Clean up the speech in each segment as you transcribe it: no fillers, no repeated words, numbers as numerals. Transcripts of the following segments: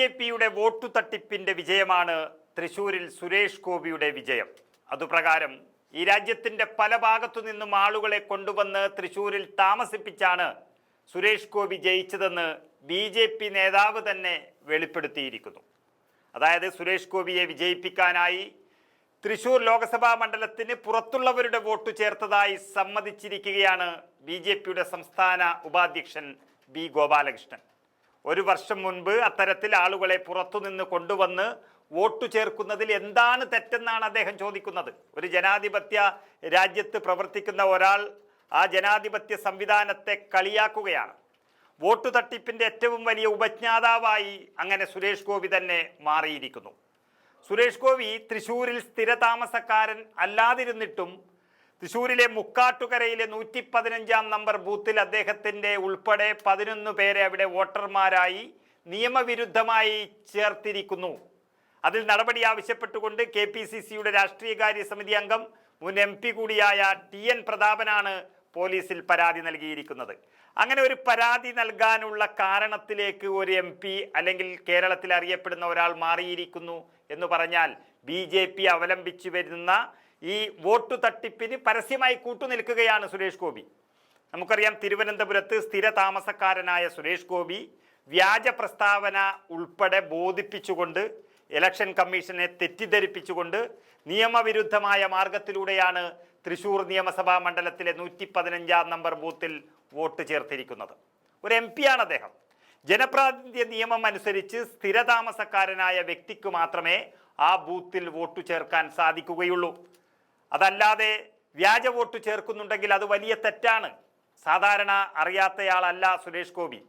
ബിജെപിയുടെ വോട്ടു തട്ടിപ്പിന്റെ വിജയമാണ് തൃശൂരിൽ സുരേഷ് ഗോപിയുടെ വിജയം. അതുപ്രകാരം ഈ രാജ്യത്തിന്റെ പല ഭാഗത്തു നിന്നും ആളുകളെ കൊണ്ടുവന്ന് തൃശൂരിൽ താമസിപ്പിച്ചാണ് സുരേഷ് ഗോപി ജയിച്ചതെന്ന് ബി നേതാവ് തന്നെ വെളിപ്പെടുത്തിയിരിക്കുന്നു. അതായത് സുരേഷ് ഗോപിയെ വിജയിപ്പിക്കാനായി തൃശൂർ ലോക്സഭാ മണ്ഡലത്തിന് പുറത്തുള്ളവരുടെ വോട്ട് ചേർത്തതായി സമ്മതിച്ചിരിക്കുകയാണ് ബി സംസ്ഥാന ഉപാധ്യക്ഷൻ ബി ഗോപാലകൃഷ്ണൻ. ഒരു വർഷം മുൻപ് അത്തരത്തിൽ ആളുകളെ പുറത്തുനിന്ന് കൊണ്ടുവന്ന് വോട്ടു ചേർക്കുന്നതിൽ എന്താണ് തെറ്റെന്നാണ് അദ്ദേഹം ചോദിക്കുന്നത്. ഒരു ജനാധിപത്യ രാജ്യത്ത് പ്രവർത്തിക്കുന്ന ഒരാൾ ആ ജനാധിപത്യ സംവിധാനത്തെ കളിയാക്കുകയാണ്. വോട്ടു തട്ടിപ്പിന്റെ ഏറ്റവും വലിയ ഉപജ്ഞാതാവായി അങ്ങനെ സുരേഷ് ഗോപി തന്നെ മാറിയിരിക്കുന്നു. സുരേഷ് ഗോപി തൃശ്ശൂരിൽ സ്ഥിരതാമസക്കാരൻ അല്ലാതിരുന്നിട്ടും തൃശ്ശൂരിലെ മുക്കാട്ടുകരയിലെ 115 നമ്പർ ബൂത്തിൽ അദ്ദേഹത്തിൻ്റെ ഉൾപ്പെടെ 11 പേരെ അവിടെ വോട്ടർമാരായി നിയമവിരുദ്ധമായി ചേർത്തിരിക്കുന്നു. അതിൽ നടപടി ആവശ്യപ്പെട്ടുകൊണ്ട് KPCCയുടെ രാഷ്ട്രീയകാര്യ സമിതി അംഗം മുൻ MP കൂടിയായ TN പ്രതാപനാണ് പോലീസിൽ പരാതി നൽകിയിരിക്കുന്നത്. അങ്ങനെ ഒരു പരാതി നൽകാനുള്ള കാരണത്തിലേക്ക് ഒരു MP അല്ലെങ്കിൽ കേരളത്തിൽ അറിയപ്പെടുന്ന ഒരാൾ മാറിയിരിക്കുന്നു എന്ന് പറഞ്ഞാൽ BJP അവലംബിച്ചു വരുന്ന ഈ വോട്ടു തട്ടിപ്പിന് പരസ്യമായി കൂട്ടുനിൽക്കുകയാണ് സുരേഷ് ഗോപി. നമുക്കറിയാം, തിരുവനന്തപുരത്ത് സ്ഥിര താമസക്കാരനായ സുരേഷ് ഗോപി വ്യാജ പ്രസ്താവന ഉൾപ്പെടെ ബോധിപ്പിച്ചുകൊണ്ട് ഇലക്ഷൻ കമ്മീഷനെ തെറ്റിദ്ധരിപ്പിച്ചുകൊണ്ട് നിയമവിരുദ്ധമായ മാർഗത്തിലൂടെയാണ് തൃശ്ശൂർ നിയമസഭാ മണ്ഡലത്തിലെ 115 നമ്പർ ബൂത്തിൽ വോട്ട് ചേർത്തിരിക്കുന്നത്. ഒരു MP ആണ് അദ്ദേഹം. ജനപ്രാതിനിധ്യ നിയമം അനുസരിച്ച് സ്ഥിരതാമസക്കാരനായ വ്യക്തിക്ക് മാത്രമേ ആ ബൂത്തിൽ വോട്ടു ചേർക്കാൻ സാധിക്കുകയുള്ളൂ. അതല്ലാതെ വ്യാജ വോട്ട് ചേർക്കുന്നുണ്ടെങ്കിൽ അത് വലിയ തെറ്റാണ്. സാധാരണ അറിയാത്തയാളല്ല സുരേഷ് ഗോപി.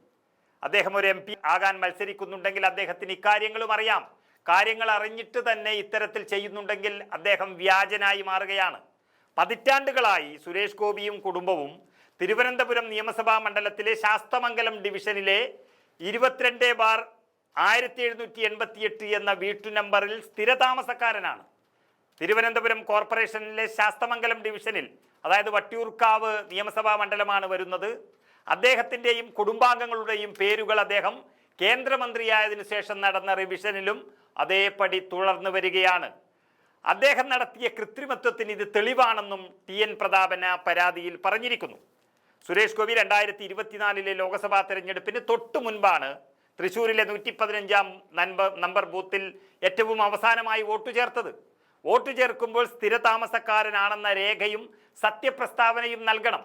അദ്ദേഹം ഒരു MP ആകാൻ മത്സരിക്കുന്നുണ്ടെങ്കിൽ അദ്ദേഹത്തിന് ഇക്കാര്യങ്ങളും അറിയാം. കാര്യങ്ങൾ അറിഞ്ഞിട്ട് തന്നെ ഇത്തരത്തിൽ ചെയ്യുന്നുണ്ടെങ്കിൽ അദ്ദേഹം വ്യാജനായി മാറുകയാണ്. പതിറ്റാണ്ടുകളായി സുരേഷ് ഗോപിയും കുടുംബവും തിരുവനന്തപുരം നിയമസഭാ മണ്ഡലത്തിലെ ശാസ്തമംഗലം ഡിവിഷനിലെ 22/1788 എന്ന വീട്ടു നമ്പറിൽ സ്ഥിരതാമസക്കാരനാണ്. തിരുവനന്തപുരം കോർപ്പറേഷനിലെ ശാസ്തമംഗലം ഡിവിഷനിൽ, അതായത് വട്ടിയൂർക്കാവ് നിയമസഭാ മണ്ഡലമാണ് വരുന്നത്. അദ്ദേഹത്തിൻ്റെയും കുടുംബാംഗങ്ങളുടെയും പേരുകൾ അദ്ദേഹം കേന്ദ്രമന്ത്രിയായതിനു ശേഷം നടന്ന റിവിഷനിലും അതേപടി തുടർന്നു വരികയാണ്. അദ്ദേഹം നടത്തിയ കൃത്രിമത്വത്തിന് ഇത് തെളിവാണെന്നും TN പ്രതാപന പരാതിയിൽ പറഞ്ഞിരിക്കുന്നു. സുരേഷ് ഗോപി 2024 ലോക്സഭാ തെരഞ്ഞെടുപ്പിന് തൊട്ടു മുൻപാണ് തൃശ്ശൂരിലെ 115 നമ്പർ ബൂത്തിൽ ഏറ്റവും അവസാനമായി വോട്ടു ചേർത്തത്. വോട്ടു ചേർക്കുമ്പോൾ സ്ഥിരതാമസക്കാരനാണെന്ന രേഖയും സത്യപ്രസ്താവനയും നൽകണം.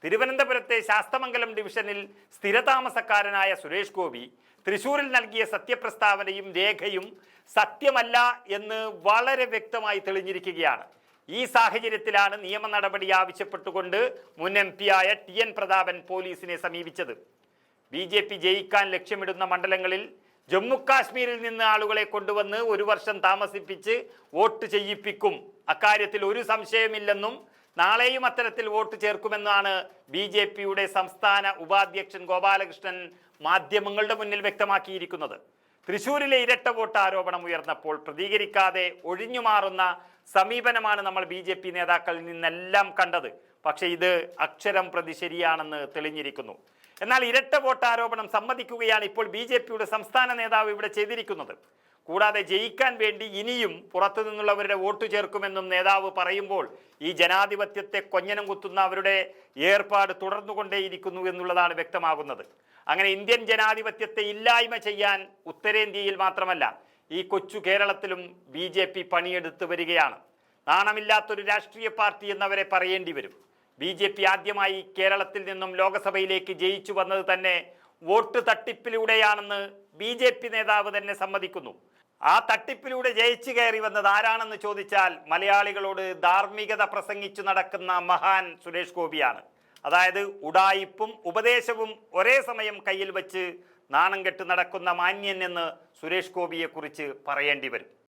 തിരുവനന്തപുരത്തെ ശാസ്തമംഗലം ഡിവിഷനിൽ സ്ഥിരതാമസക്കാരനായ സുരേഷ് ഗോപി തൃശ്ശൂരിൽ നൽകിയ സത്യപ്രസ്താവനയും രേഖയും സത്യമല്ല എന്ന് വളരെ വ്യക്തമായി തെളിഞ്ഞിരിക്കുകയാണ്. ഈ സാഹചര്യത്തിലാണ് നിയമ നടപടി ആവശ്യപ്പെട്ടുകൊണ്ട് മുൻ MP ആയ TN പ്രതാപൻ പോലീസിനെ സമീപിച്ചത്. BJP ജയിക്കാൻ ലക്ഷ്യമിടുന്ന മണ്ഡലങ്ങളിൽ ജമ്മു കാശ്മീരിൽ നിന്ന് ആളുകളെ കൊണ്ടുവന്ന് ഒരു വർഷം താമസിപ്പിച്ച് വോട്ട് ചെയ്യിപ്പിക്കും. അക്കാര്യത്തിൽ ഒരു സംശയമില്ലെന്നും നാളെയും അത്തരത്തിൽ വോട്ട് ചേർക്കുമെന്നാണ് BJPയുടെ സംസ്ഥാന ഉപാധ്യക്ഷൻ ഗോപാലകൃഷ്ണൻ മാധ്യമങ്ങളുടെ മുന്നിൽ വ്യക്തമാക്കിയിരിക്കുന്നത്. തൃശ്ശൂരിലെ ഇരട്ട വോട്ട് ആരോപണം ഉയർന്നപ്പോൾ പ്രതികരിക്കാതെ ഒഴിഞ്ഞുമാറുന്ന സമീപനമാണ് നമ്മൾ BJP നേതാക്കളിൽ നിന്നെല്ലാം കണ്ടത്. പക്ഷേ ഇത് അക്ഷരം പ്രതി ശരിയാണെന്ന് തെളിഞ്ഞിരിക്കുന്നു. എന്നാൽ ഇരട്ട വോട്ട് ആരോപണം സമ്മതിക്കുകയാണ് ഇപ്പോൾ BJPയുടെ സംസ്ഥാന നേതാവ് ഇവിടെ ചെയ്തിരിക്കുന്നത്. കൂടാതെ ജയിക്കാൻ വേണ്ടി ഇനിയും പുറത്തു നിന്നുള്ളവരുടെ വോട്ട് ചേർക്കുമെന്നും നേതാവ് പറയുമ്പോൾ ഈ ജനാധിപത്യത്തെ കൊഞ്ഞനം കുത്തുന്ന അവരുടെ ഏർപ്പാട് തുടർന്നുകൊണ്ടേയിരിക്കുന്നു എന്നുള്ളതാണ് വ്യക്തമാകുന്നത്. അങ്ങനെ ഇന്ത്യൻ ജനാധിപത്യത്തെ ഇല്ലായ്മ ചെയ്യാൻ ഉത്തരേന്ത്യയിൽ മാത്രമല്ല ഈ കൊച്ചു കേരളത്തിലും BJP പണിയെടുത്ത് വരികയാണ്. നാണമില്ലാത്തൊരു രാഷ്ട്രീയ പാർട്ടി എന്നവരെ പറയേണ്ടി വരും. BJP ആദ്യമായി കേരളത്തിൽ നിന്നും ലോക്സഭയിലേക്ക് ജയിച്ചു വന്നത് തന്നെ വോട്ട് തട്ടിപ്പിലൂടെയാണെന്ന് BJP നേതാവ് തന്നെ സമ്മതിക്കുന്നു. ആ തട്ടിപ്പിലൂടെ ജയിച്ചു കയറി വന്നത് ആരാണെന്ന് ചോദിച്ചാൽ മലയാളികളോട് ധാർമ്മികത പ്രസംഗിച്ചു നടക്കുന്ന മഹാൻ സുരേഷ് ഗോപിയാണ്. അതായത് ഉഡായിപ്പും ഉപദേശവും ഒരേ സമയം കയ്യിൽ വെച്ച് നാണം കെട്ട് നടക്കുന്ന മാന്യൻ എന്ന് സുരേഷ് ഗോപിയെക്കുറിച്ച് പറയേണ്ടി വരും.